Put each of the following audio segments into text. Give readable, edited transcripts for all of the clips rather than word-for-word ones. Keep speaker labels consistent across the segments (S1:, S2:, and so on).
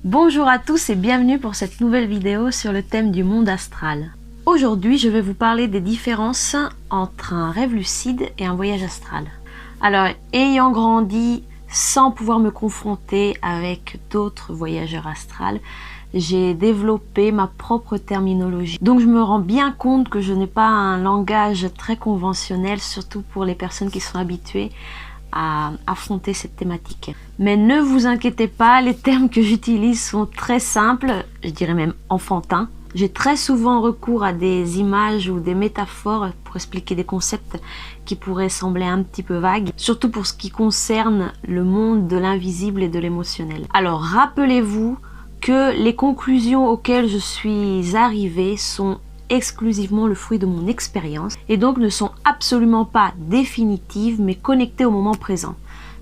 S1: Bonjour à tous et bienvenue pour cette nouvelle vidéo sur le thème du monde astral. Aujourd'hui, je vais vous parler des différences entre un rêve lucide et un voyage astral. Alors, ayant grandi sans pouvoir me confronter avec d'autres voyageurs astrals, j'ai développé ma propre terminologie. Donc je me rends bien compte que je n'ai pas un langage très conventionnel, surtout pour les personnes qui sont habituées à affronter cette thématique. Mais ne vous inquiétez pas, les termes que j'utilise sont très simples, je dirais même enfantins. J'ai très souvent recours à des images ou des métaphores pour expliquer des concepts qui pourraient sembler un petit peu vagues, surtout pour ce qui concerne le monde de l'invisible et de l'émotionnel. Alors rappelez-vous que les conclusions auxquelles je suis arrivée sont exclusivement le fruit de mon expérience et donc ne sont absolument pas définitives mais connectées au moment présent.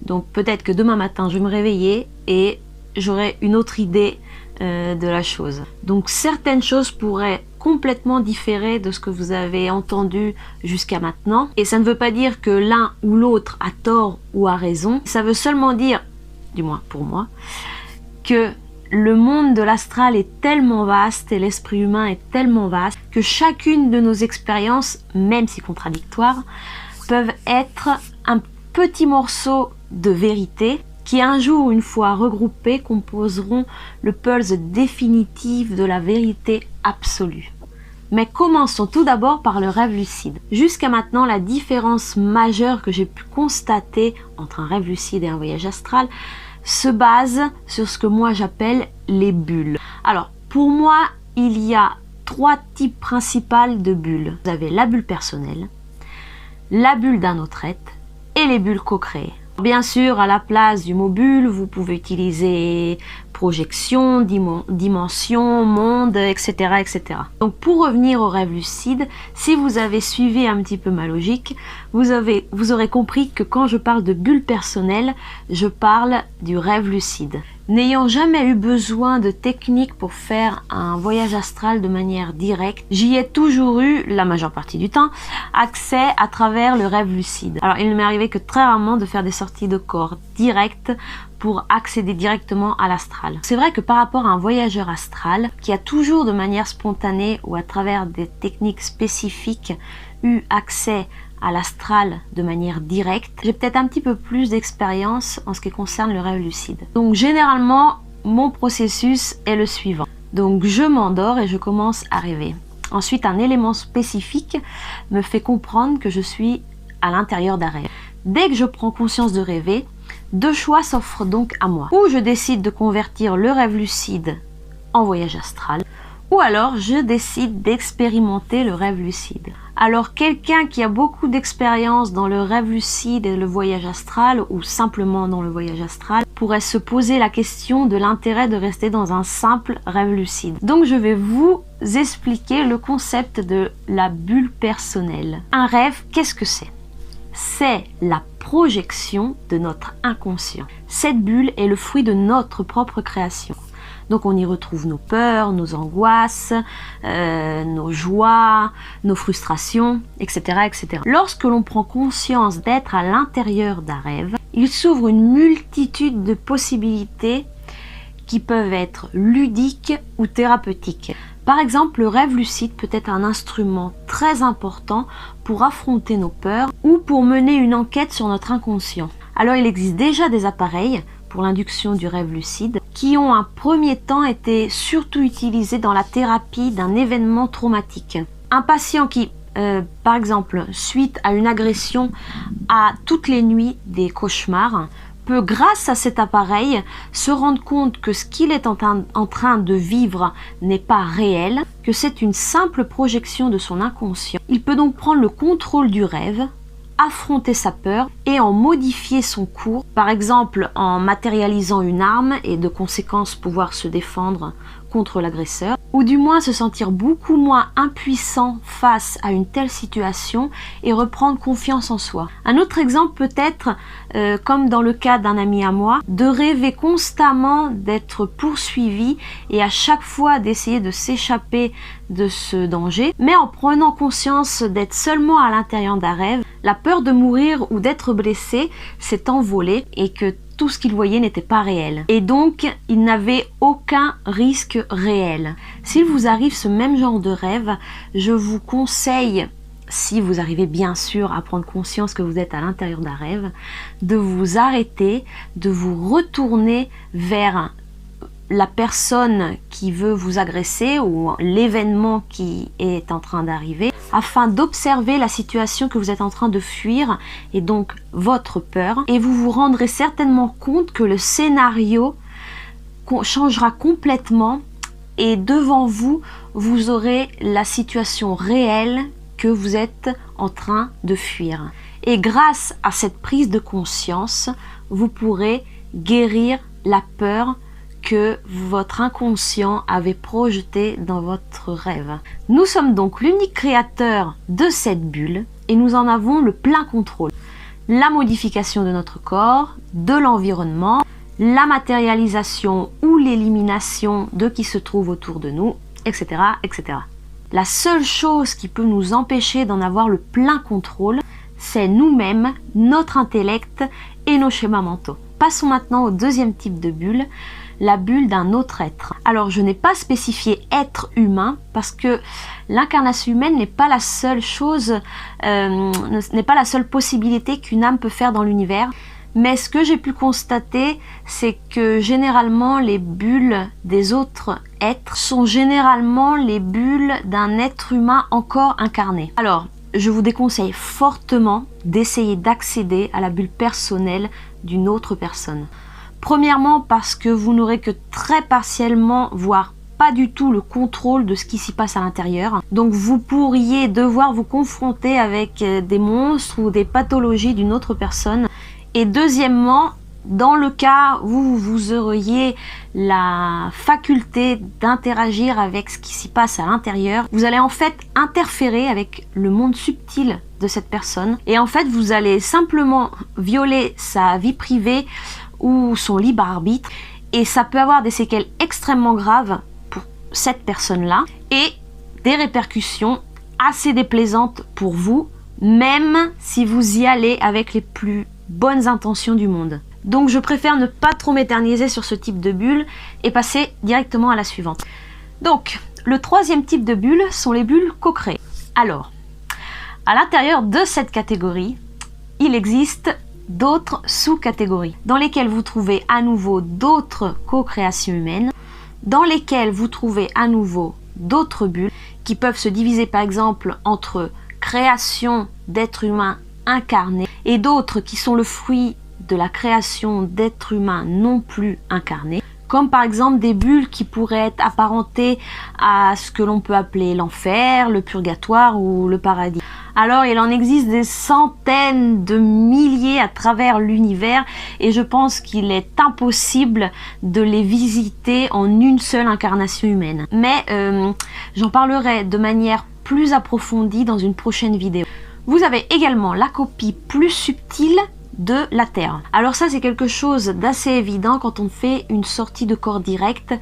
S1: Donc peut-être que demain matin je vais me réveiller et j'aurai une autre idée de la chose. Donc certaines choses pourraient complètement différer de ce que vous avez entendu jusqu'à maintenant et ça ne veut pas dire que l'un ou l'autre a tort ou a raison. Ça veut seulement dire, du moins pour moi, que le monde de l'astral est tellement vaste et l'esprit humain est tellement vaste que chacune de nos expériences, même si contradictoires, peuvent être un petit morceau de vérité qui un jour, une fois regroupés, composeront le puzzle définitif de la vérité absolue. Mais commençons tout d'abord par le rêve lucide. Jusqu'à maintenant, la différence majeure que j'ai pu constater entre un rêve lucide et un voyage astral se base sur ce que moi j'appelle les bulles. Alors, pour moi, il y a trois types principaux de bulles. Vous avez la bulle personnelle, la bulle d'un autre être et les bulles co-créées. Bien sûr, à la place du mot bulle, vous pouvez utiliser projection, dimension, monde, etc., etc. Donc pour revenir au rêve lucide, si vous avez suivi un petit peu ma logique, vous aurez compris que quand je parle de bulle personnelle, je parle du rêve lucide. N'ayant jamais eu besoin de technique pour faire un voyage astral de manière directe, j'y ai toujours eu, la majeure partie du temps, accès à travers le rêve lucide. Alors il ne m'est arrivé que très rarement de faire des sorties de corps directes pour accéder directement à l'astral. C'est vrai que par rapport à un voyageur astral, qui a toujours de manière spontanée ou à travers des techniques spécifiques eu accès à l'astral de manière directe, j'ai peut-être un petit peu plus d'expérience en ce qui concerne le rêve lucide. Donc généralement, mon processus est le suivant. Donc je m'endors et je commence à rêver. Ensuite, un élément spécifique me fait comprendre que je suis à l'intérieur d'un rêve. Dès que je prends conscience de rêver, deux choix s'offrent donc à moi. Ou je décide de convertir le rêve lucide en voyage astral, ou alors je décide d'expérimenter le rêve lucide. Alors quelqu'un qui a beaucoup d'expérience dans le rêve lucide et le voyage astral, ou simplement dans le voyage astral, pourrait se poser la question de l'intérêt de rester dans un simple rêve lucide. Donc je vais vous expliquer le concept de la bulle personnelle. Un rêve, qu'est-ce que c'est ? C'est la projection de notre inconscient. Cette bulle est le fruit de notre propre création. Donc on y retrouve nos peurs, nos angoisses, nos joies, nos frustrations, etc., etc. Lorsque l'on prend conscience d'être à l'intérieur d'un rêve, il s'ouvre une multitude de possibilités qui peuvent être ludiques ou thérapeutiques. Par exemple, le rêve lucide peut être un instrument très important pour affronter nos peurs ou pour mener une enquête sur notre inconscient. Alors il existe déjà des appareils pour l'induction du rêve lucide qui ont un premier temps été surtout utilisés dans la thérapie d'un événement traumatique. Un patient qui, par exemple, suite à une agression, a toutes les nuits des cauchemars, peut, grâce à cet appareil, se rendre compte que ce qu'il est en train de vivre n'est pas réel, que c'est une simple projection de son inconscient. Il peut donc prendre le contrôle du rêve, affronter sa peur et en modifier son cours, par exemple en matérialisant une arme et de conséquence pouvoir se défendre contre l'agresseur, ou du moins se sentir beaucoup moins impuissant face à une telle situation et reprendre confiance en soi. Un autre exemple peut être, comme dans le cas d'un ami à moi, de rêver constamment d'être poursuivi et à chaque fois d'essayer de s'échapper de ce danger, mais en prenant conscience d'être seulement à l'intérieur d'un rêve, la peur de mourir ou d'être blessé s'est envolée et que tout ce qu'il voyait n'était pas réel. Et donc, il n'avait aucun risque réel. S'il vous arrive ce même genre de rêve, je vous conseille, si vous arrivez bien sûr à prendre conscience que vous êtes à l'intérieur d'un rêve, de vous arrêter, de vous retourner vers la personne qui veut vous agresser ou l'événement qui est en train d'arriver, afin d'observer la situation que vous êtes en train de fuir et donc votre peur, et vous vous rendrez certainement compte que le scénario changera complètement et devant vous, vous aurez la situation réelle que vous êtes en train de fuir. Et grâce à cette prise de conscience, vous pourrez guérir la peur que votre inconscient avait projeté dans votre rêve. Nous sommes donc l'unique créateur de cette bulle et nous en avons le plein contrôle. La modification de notre corps, de l'environnement, la matérialisation ou l'élimination de qui se trouve autour de nous, etc., etc. La seule chose qui peut nous empêcher d'en avoir le plein contrôle, c'est nous-mêmes, notre intellect et nos schémas mentaux. Passons maintenant au deuxième type de bulle, la bulle d'un autre être. Alors je n'ai pas spécifié être humain parce que l'incarnation humaine n'est pas la seule chose, n'est pas la seule possibilité qu'une âme peut faire dans l'univers. Mais ce que j'ai pu constater, c'est que généralement les bulles des autres êtres sont généralement les bulles d'un être humain encore incarné. Alors, je vous déconseille fortement d'essayer d'accéder à la bulle personnelle d'une autre personne. Premièrement parce que vous n'aurez que très partiellement, voire pas du tout le contrôle de ce qui s'y passe à l'intérieur. Donc vous pourriez devoir vous confronter avec des monstres ou des pathologies d'une autre personne. Et deuxièmement, dans le cas où vous auriez la faculté d'interagir avec ce qui s'y passe à l'intérieur, vous allez en fait interférer avec le monde subtil de cette personne. Et en fait, vous allez simplement violer sa vie privée ou son libre arbitre. Et ça peut avoir des séquelles extrêmement graves pour cette personne-là et des répercussions assez déplaisantes pour vous, même si vous y allez avec les plus bonnes intentions du monde. Donc je préfère ne pas trop m'éterniser sur ce type de bulle et passer directement à la suivante. Donc le troisième type de bulle sont les bulles co-créées. Alors, à l'intérieur de cette catégorie, il existe d'autres sous-catégories dans lesquelles vous trouvez à nouveau d'autres co-créations humaines, dans lesquelles vous trouvez à nouveau d'autres bulles qui peuvent se diviser par exemple entre création d'êtres humains incarnés et d'autres qui sont le fruit de la création d'êtres humains non plus incarnés, comme par exemple des bulles qui pourraient être apparentées à ce que l'on peut appeler l'enfer, le purgatoire ou le paradis. Alors il en existe des centaines de milliers à travers l'univers et je pense qu'il est impossible de les visiter en une seule incarnation humaine. Mais j'en parlerai de manière plus approfondie dans une prochaine vidéo. Vous avez également la copie plus subtile de la Terre. Alors ça c'est quelque chose d'assez évident quand on fait une sortie de corps direct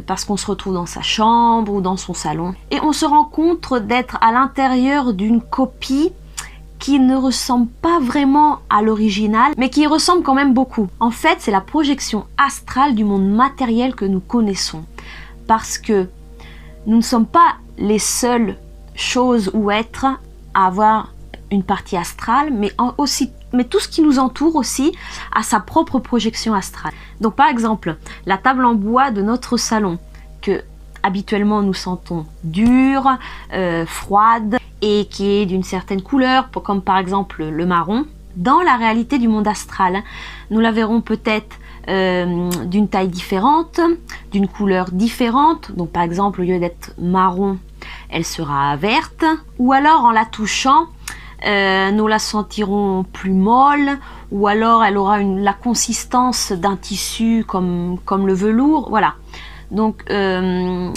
S1: parce qu'on se retrouve dans sa chambre ou dans son salon et on se rend compte d'être à l'intérieur d'une copie qui ne ressemble pas vraiment à l'original mais qui ressemble quand même beaucoup. En fait c'est la projection astrale du monde matériel que nous connaissons parce que nous ne sommes pas les seules choses ou êtres à avoir une partie astrale, mais tout ce qui nous entoure aussi a sa propre projection astrale. Donc par exemple, la table en bois de notre salon, que habituellement nous sentons dure, froide, et qui est d'une certaine couleur, comme par exemple le marron, dans la réalité du monde astral, nous la verrons peut-être d'une taille différente, d'une couleur différente, donc par exemple au lieu d'être marron, elle sera verte, ou alors en la touchant, nous la sentirons plus molle, ou alors elle aura la consistance d'un tissu comme le velours, voilà. Donc elle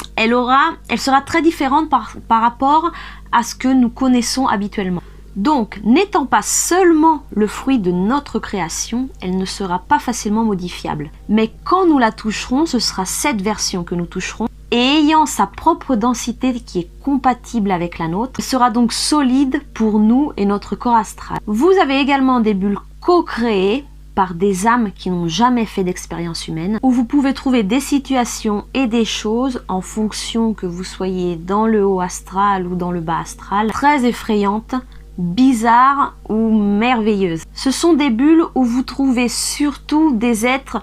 S1: sera très différente par rapport à ce que nous connaissons habituellement. Donc, n'étant pas seulement le fruit de notre création, elle ne sera pas facilement modifiable. Mais quand nous la toucherons, ce sera cette version que nous toucherons, et ayant sa propre densité qui est compatible avec la nôtre, elle sera donc solide pour nous et notre corps astral. Vous avez également des bulles co-créées, par des âmes qui n'ont jamais fait d'expérience humaine, où vous pouvez trouver des situations et des choses en fonction que vous soyez dans le haut astral ou dans le bas astral, très effrayantes, bizarres ou merveilleuses. Ce sont des bulles où vous trouvez surtout des êtres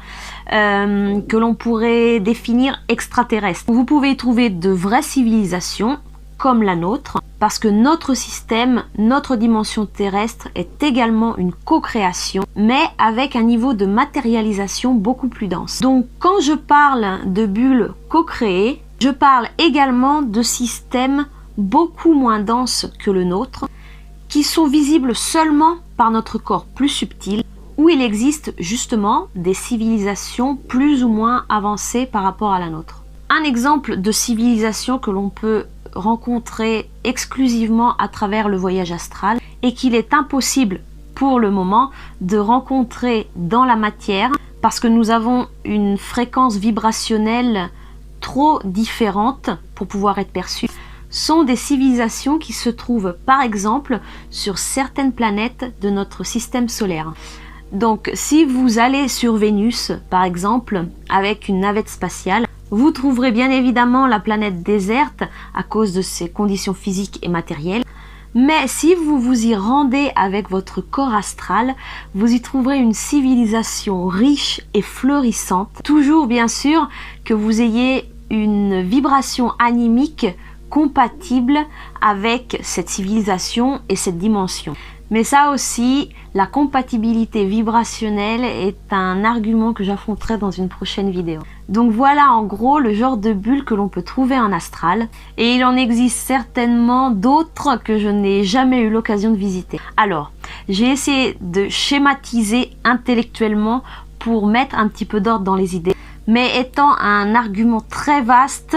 S1: que l'on pourrait définir extraterrestres. Vous pouvez y trouver de vraies civilisations comme la nôtre, parce que notre système, notre dimension terrestre est également une co-création, mais avec un niveau de matérialisation beaucoup plus dense. Donc quand je parle de bulles co-créées, je parle également de systèmes beaucoup moins denses que le nôtre, qui sont visibles seulement par notre corps plus subtil, où il existe justement des civilisations plus ou moins avancées par rapport à la nôtre. Un exemple de civilisation que l'on peut rencontrer exclusivement à travers le voyage astral et qu'il est impossible pour le moment de rencontrer dans la matière parce que nous avons une fréquence vibrationnelle trop différente pour pouvoir être perçue, sont des civilisations qui se trouvent par exemple sur certaines planètes de notre système solaire. Donc si vous allez sur Vénus par exemple avec une navette spatiale, vous trouverez bien évidemment la planète déserte à cause de ses conditions physiques et matérielles. Mais si vous vous y rendez avec votre corps astral, vous y trouverez une civilisation riche et florissante. Toujours bien sûr que vous ayez une vibration animique compatible avec cette civilisation et cette dimension. Mais ça aussi, la compatibilité vibrationnelle est un argument que j'affronterai dans une prochaine vidéo. Donc voilà en gros le genre de bulles que l'on peut trouver en astral. Et il en existe certainement d'autres que je n'ai jamais eu l'occasion de visiter. Alors, j'ai essayé de schématiser intellectuellement pour mettre un petit peu d'ordre dans les idées. Mais étant un argument très vaste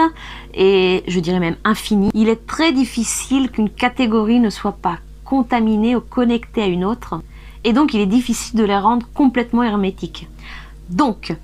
S1: et je dirais même infini, il est très difficile qu'une catégorie ne soit pas contaminée ou connectée à une autre. Et donc il est difficile de les rendre complètement hermétiques. Donc,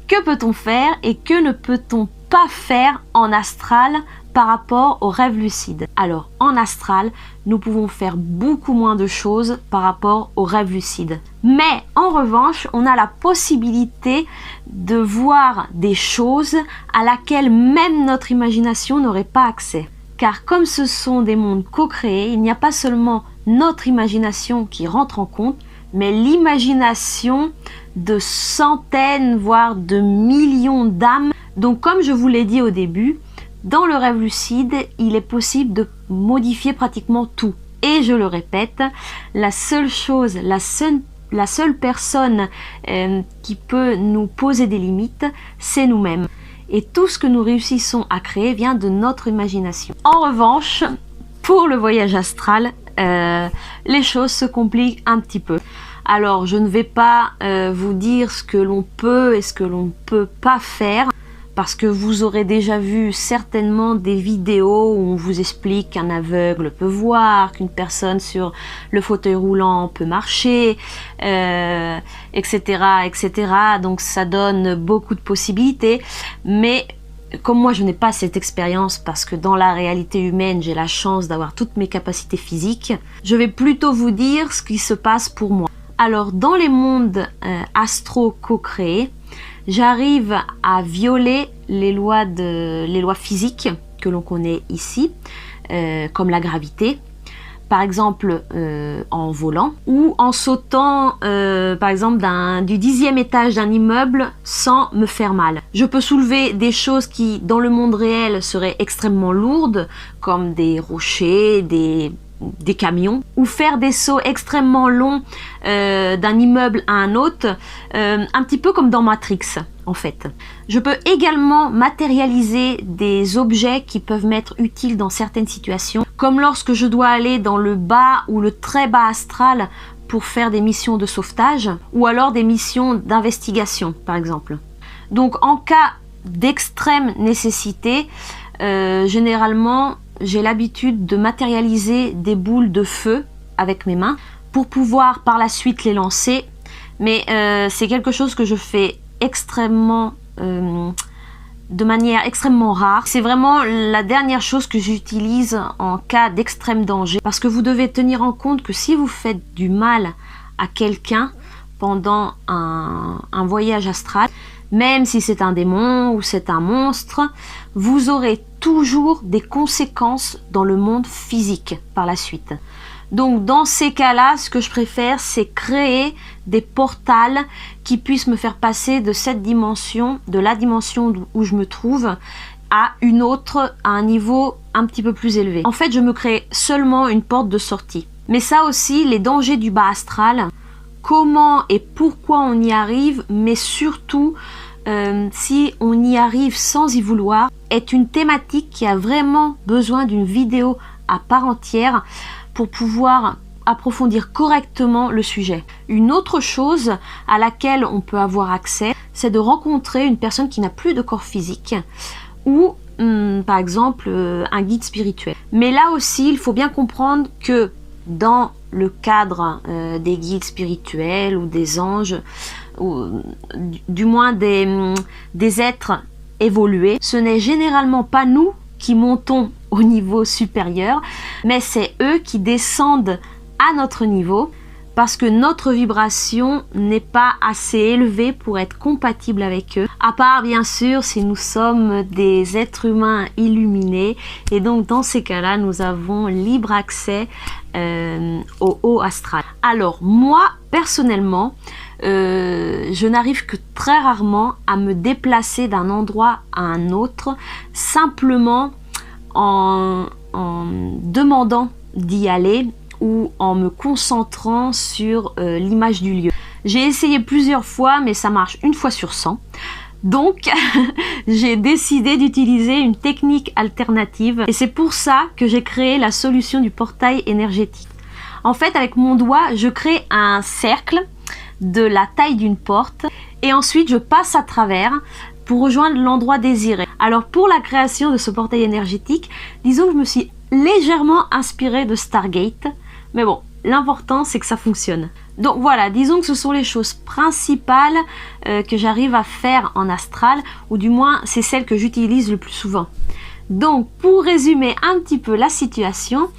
S1: que peut-on faire et que ne peut-on pas faire en astral par rapport aux rêves lucides? Alors, en astral, nous pouvons faire beaucoup moins de choses par rapport aux rêves lucides. Mais en revanche, on a la possibilité de voir des choses à laquelle même notre imagination n'aurait pas accès. Car comme ce sont des mondes co-créés, il n'y a pas seulement notre imagination qui rentre en compte, mais l'imagination de centaines, voire de millions d'âmes. Donc comme je vous l'ai dit au début, dans le rêve lucide, il est possible de modifier pratiquement tout. Et je le répète, la seule chose, la seule personne qui peut nous poser des limites, c'est nous-mêmes. Et tout ce que nous réussissons à créer vient de notre imagination. En revanche, pour le voyage astral, les choses se compliquent un petit peu. Alors, je ne vais pas vous dire ce que l'on peut et ce que l'on ne peut pas faire, parce que vous aurez déjà vu certainement des vidéos où on vous explique qu'un aveugle peut voir, qu'une personne sur le fauteuil roulant peut marcher, etc., etc. Donc ça donne beaucoup de possibilités, mais comme moi je n'ai pas cette expérience parce que dans la réalité humaine j'ai la chance d'avoir toutes mes capacités physiques, je vais plutôt vous dire ce qui se passe pour moi. Alors dans les mondes astro co-créés, j'arrive à violer les lois physiques que l'on connaît ici, comme la gravité, par exemple en volant, ou en sautant par exemple du 10e étage d'un immeuble sans me faire mal. Je peux soulever des choses qui dans le monde réel seraient extrêmement lourdes, comme des rochers, des camions, ou faire des sauts extrêmement longs d'un immeuble à un autre, un petit peu comme dans Matrix en fait. Je peux également matérialiser des objets qui peuvent m'être utiles dans certaines situations, comme lorsque je dois aller dans le bas ou le très bas astral pour faire des missions de sauvetage, ou alors des missions d'investigation par exemple. Donc en cas d'extrême nécessité, généralement j'ai l'habitude de matérialiser des boules de feu avec mes mains pour pouvoir par la suite les lancer, mais c'est quelque chose que je fais de manière extrêmement rare. C'est vraiment la dernière chose que j'utilise en cas d'extrême danger, parce que vous devez tenir en compte que si vous faites du mal à quelqu'un pendant un voyage astral, même si c'est un démon ou c'est un monstre, vous aurez toujours des conséquences dans le monde physique par la suite. Donc dans ces cas-là, ce que je préfère, c'est créer des portals qui puissent me faire passer de cette dimension, de la dimension où je me trouve, à une autre, à un niveau un petit peu plus élevé. En fait, je me crée seulement une porte de sortie. Mais ça aussi, les dangers du bas astral, comment et pourquoi on y arrive, mais surtout si on y arrive sans y vouloir, est une thématique qui a vraiment besoin d'une vidéo à part entière pour pouvoir approfondir correctement le sujet. Une autre chose à laquelle on peut avoir accès, c'est de rencontrer une personne qui n'a plus de corps physique ou par exemple un guide spirituel. Mais là aussi, il faut bien comprendre que dans le cadre des guides spirituels ou des anges, ou du moins des êtres évolués, ce n'est généralement pas nous qui montons au niveau supérieur, mais c'est eux qui descendent à notre niveau parce que notre vibration n'est pas assez élevée pour être compatible avec eux, à part bien sûr si nous sommes des êtres humains illuminés, et donc dans ces cas-là nous avons libre accès au haut astral. Alors moi personnellement, je n'arrive que très rarement à me déplacer d'un endroit à un autre, simplement en demandant d'y aller ou en me concentrant sur l'image du lieu. J'ai essayé plusieurs fois, mais ça marche une fois sur 100. Donc, j'ai décidé d'utiliser une technique alternative et c'est pour ça que j'ai créé la solution du portail énergétique. En fait, avec mon doigt, je crée un cercle de la taille d'une porte et ensuite je passe à travers pour rejoindre l'endroit désiré. Alors pour la création de ce portail énergétique, disons que je me suis légèrement inspirée de Stargate, mais bon, l'important c'est que ça fonctionne. Donc voilà, disons que ce sont les choses principales que j'arrive à faire en astral, ou du moins c'est celles que j'utilise le plus souvent. Donc pour résumer un petit peu la situation,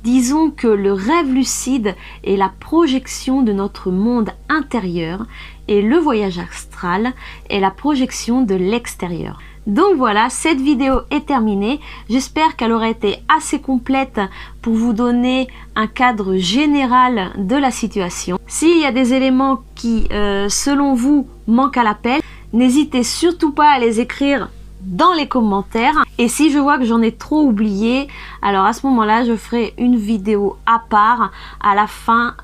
S1: disons que le rêve lucide est la projection de notre monde intérieur et le voyage astral est la projection de l'extérieur. Donc voilà, cette vidéo est terminée. J'espère qu'elle aura été assez complète pour vous donner un cadre général de la situation. S'il y a des éléments qui, selon vous, manquent à l'appel, n'hésitez surtout pas à les écrire dans les commentaires. Et si je vois que j'en ai trop oublié, alors à ce moment-là, je ferai une vidéo à part à la fin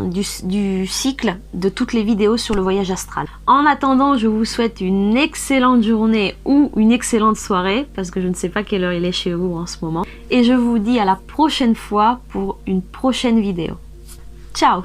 S1: du cycle de toutes les vidéos sur le voyage astral. En attendant, je vous souhaite une excellente journée ou une excellente soirée, parce que je ne sais pas quelle heure il est chez vous en ce moment. Et je vous dis à la prochaine fois pour une prochaine vidéo. Ciao!